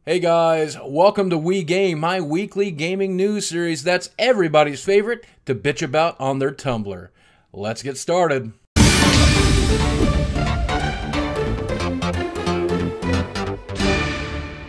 Hey guys, welcome to We Game, my weekly gaming news series that's everybody's favorite to bitch about on their Tumblr. Let's get started.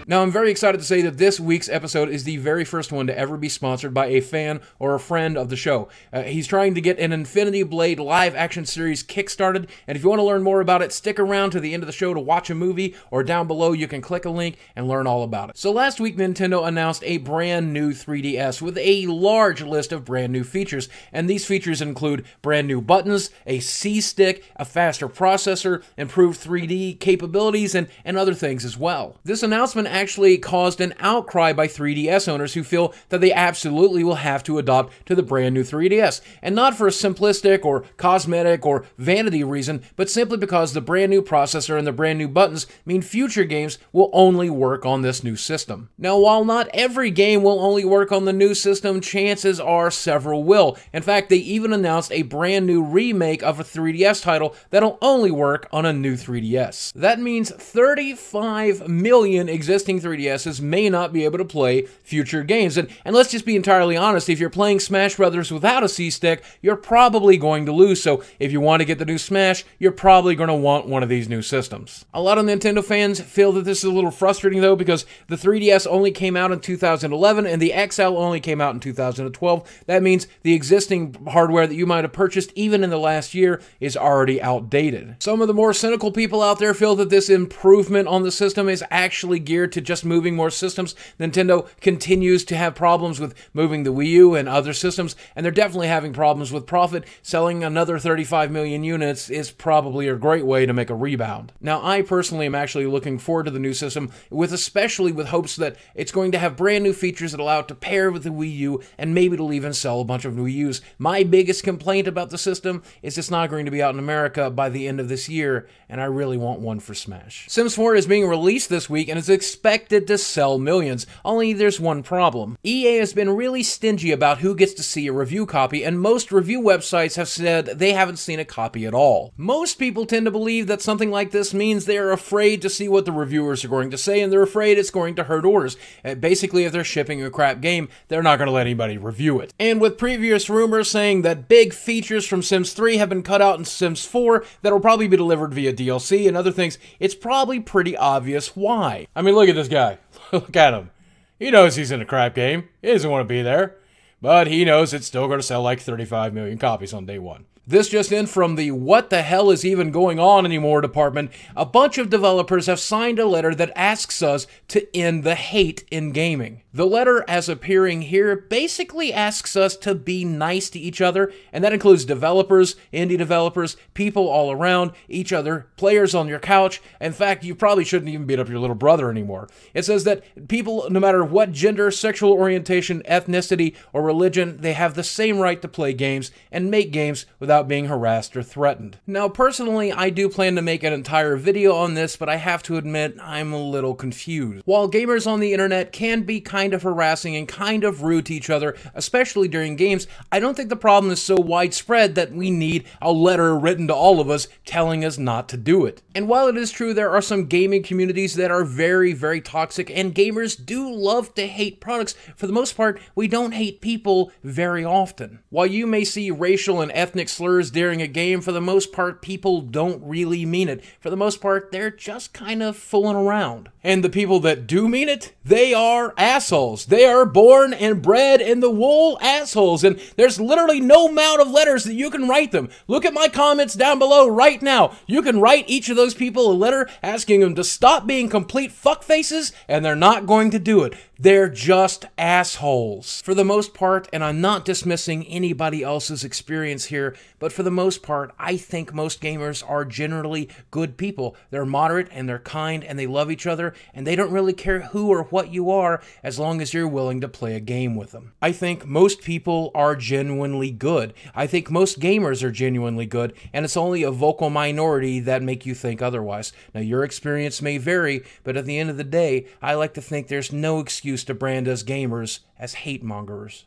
Now, I'm very excited to say that this week's episode is the very first one to ever be sponsored by a fan or a friend of the show. He's trying to get an Infinity Blade live-action series kickstarted, and if you want to learn more about it, stick around to the end of the show to watch a movie, or down below you can click a link and learn all about it. So last week, Nintendo announced a brand new 3DS with a large list of brand new features, and these features include brand new buttons, a C-stick, a faster processor, improved 3D capabilities, and other things as well. This announcement actually caused an outcry by 3DS owners who feel that they absolutely will have to adopt to the brand new 3DS, and not for a simplistic or cosmetic or vanity reason, but simply because the brand new processor and the brand new buttons mean future games will only work on this new system. Now, while not every game will only work on the new system, chances are several will. In fact, they even announced a brand new remake of a 3DS title that'll only work on a new 3DS. That means 35 million existing 3DSs may not be able to play future games. And let's just be entirely honest, if you're playing Smash Brothers without a C-stick, you're probably going to lose. So if you want to get the new Smash, you're probably going to want one of these new systems. A lot of Nintendo fans feel that this is a little frustrating though, because the 3DS only came out in 2011 and the XL only came out in 2012. That means the existing hardware that you might have purchased even in the last year is already outdated. Some of the more cynical people out there feel that this improvement on the system is actually geared to just moving more systems. Nintendo continues to have problems with moving the Wii U and other systems, and they're definitely having problems with profit. Selling another 35 million units is probably a great way to make a rebound. Now, I personally am actually looking forward to the new system, especially with hopes that it's going to have brand new features that allow it to pair with the Wii U, and maybe it'll even sell a bunch of Wii U's. My biggest complaint about the system is it's not going to be out in America by the end of this year, and I really want one for Smash. Sims 4 is being released this week and is expected to sell millions, only there's one problem. EA has been really stingy about who gets to see a review copy, and most review websites have said they haven't seen a copy at all. Most people tend to believe that something like this means they're afraid to see what the reviewers are going to say, and they're afraid it's going to hurt orders. Basically, if they're shipping a crap game, they're not going to let anybody review it. And with previous rumors saying that big features from Sims 3 have been cut out in Sims 4 that'll probably be delivered via DLC and other things, it's probably pretty obvious why. I mean, look at this guy. Look at him. He knows he's in a crap game. He doesn't want to be there. But he knows it's still going to sell like 35 million copies on day one. This just in from the what the hell is even going on anymore department. A bunch of developers have signed a letter that asks us to end the hate in gaming. The letter, as appearing here, basically asks us to be nice to each other, and that includes developers, indie developers, people all around, each other, players on your couch. In fact, you probably shouldn't even beat up your little brother anymore. It says that people, no matter what gender, sexual orientation, ethnicity, or religion, they have the same right to play games and make games without being harassed or threatened. Now, personally, I do plan to make an entire video on this, but I have to admit I'm a little confused. While gamers on the internet can be kind of harassing and kind of rude to each other, especially during games, I don't think the problem is so widespread that we need a letter written to all of us telling us not to do it. And while it is true there are some gaming communities that are very, very toxic, and gamers do love to hate products, for the most part, we don't hate people very often. While you may see racial and ethnic slurs during a game, for the most part, people don't really mean it. For the most part, they're just kind of fooling around. And the people that do mean it, they are assholes. They are born and bred in the wool assholes, and there's literally no amount of letters that you can write them. Look at my comments down below right now. You can write each of those people a letter asking them to stop being complete fuckfaces, and they're not going to do it. They're just assholes. For the most part, and I'm not dismissing anybody else's experience here, but for the most part, I think most gamers are generally good people. They're moderate and they're kind and they love each other, and they don't really care who or what you are as long as you're willing to play a game with them. I think most people are genuinely good. I think most gamers are genuinely good, and it's only a vocal minority that make you think otherwise. Now, your experience may vary, but at the end of the day, I like to think there's no excuse to brand us gamers as hate mongers.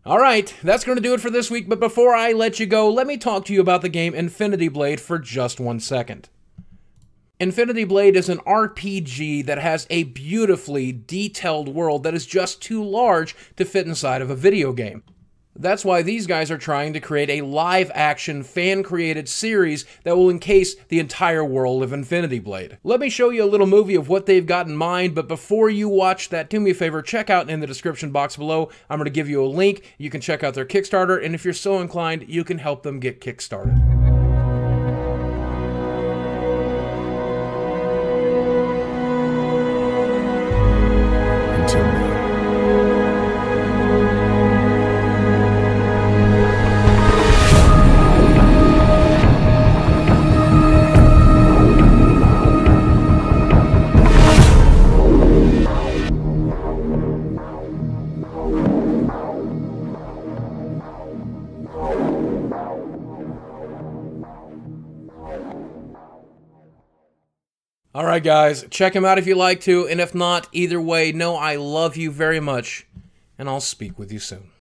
Alright, that's going to do it for this week, but before I let you go, let me talk to you about the game Infinity Blade for just 1 second. Infinity Blade is an RPG that has a beautifully detailed world that is just too large to fit inside of a video game. That's why these guys are trying to create a live-action, fan-created series that will encase the entire world of Infinity Blade. Let me show you a little movie of what they've got in mind, but before you watch that, do me a favor, check out in the description box below. I'm going to give you a link. You can check out their Kickstarter, and if you're so inclined, you can help them get kickstarted. Until now. All right, guys, check him out if you like to, and if not, either way, know I love you very much, and I'll speak with you soon.